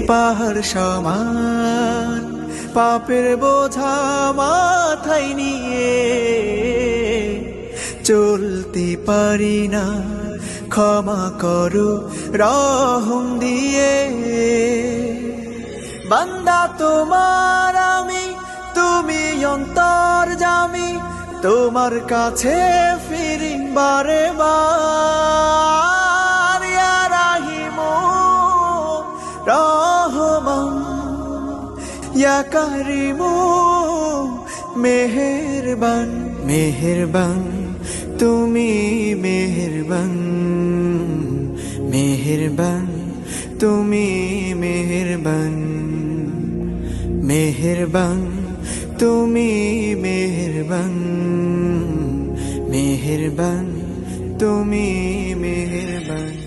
পাহাড় সমান পাপের বোঝা মাথায় নিয়ে চলতে পারি না, ক্ষমা করো রহম দিয়ে। বান্দা তোমার আমি, তুমি অন্তর্যামী, তোমার কাছে ফিরি বারে বার। ইয়া রাহিমু রহমান, ইয়া কারিমু মেহেরবান, মেহেরবান তুমি মেহেরবান, মেহেরবান তুমি মেহেরবান, মেহেরবান তুমি মেহেরবান, মেহেরবান তুমি মেহেরবান।